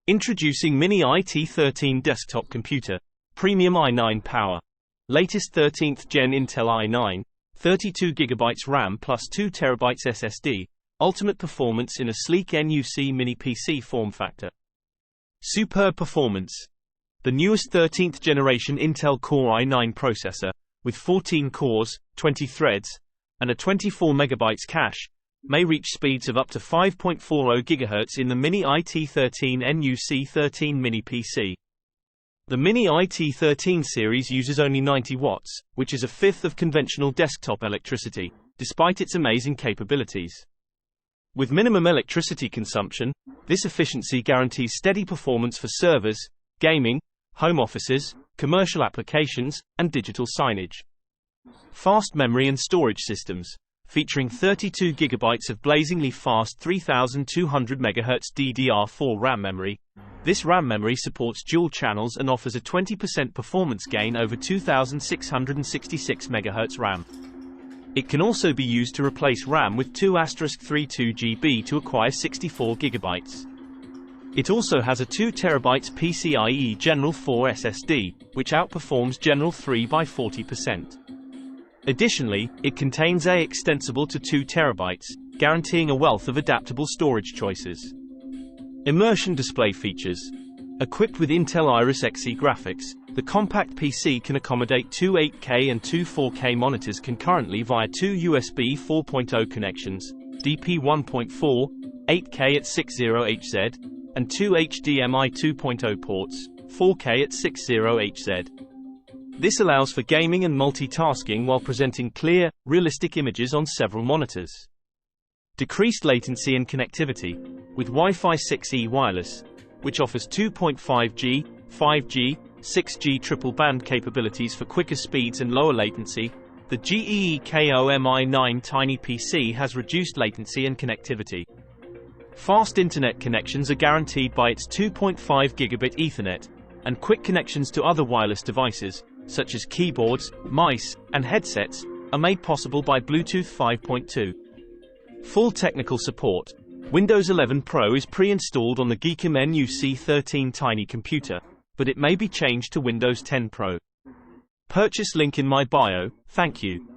Introducing Mini IT13 Desktop Computer. Premium i9 Power. Latest 13th Gen Intel i9, 32GB RAM plus 2TB SSD. Ultimate performance in a sleek NUC mini PC form factor. Superb performance. The newest 13th generation Intel Core i9 processor, with 14 cores, 20 threads, and a 24MB cache, may reach speeds of up to 5.40 GHz in the Mini IT13 NUC13 mini PC. The Mini IT13 series uses only 90 watts, which is a fifth of conventional desktop electricity, despite its amazing capabilities. With minimum electricity consumption, this efficiency guarantees steady performance for servers, gaming, home offices, commercial applications, and digital signage. Fast memory and storage systems. Featuring 32GB of blazingly fast 3200 MHz DDR4 RAM memory, this RAM memory supports dual channels and offers a 20% performance gain over 2666 MHz RAM. It can also be used to replace RAM with 2*32 GB to acquire 64 GB. It also has a 2TB PCIe General 4 SSD, which outperforms General 3 by 40%. Additionally, it contains a extensible to 2 TB, guaranteeing a wealth of adaptable storage choices. Immersion display features. Equipped with Intel Iris Xe graphics, the compact PC can accommodate two 8K and two 4K monitors concurrently via two USB 4.0 connections, DP 1.4, 8K at 60Hz, and two HDMI 2.0 ports, 4K at 60Hz. This allows for gaming and multitasking while presenting clear, realistic images on several monitors. Decreased latency and connectivity. With Wi-Fi 6E wireless, which offers 2.5G, 5G, 6G triple band capabilities for quicker speeds and lower latency, the GEEKOM i9 Tiny PC has reduced latency and connectivity. Fast internet connections are guaranteed by its 2.5 gigabit Ethernet, and quick connections to other wireless devices, such as keyboards, mice, and headsets, are made possible by Bluetooth 5.2. Full technical support. Windows 11 Pro is pre-installed on the GEEKOM NUC13 Tiny Computer, but it may be changed to Windows 10 Pro. Purchase link in my bio. Thank you.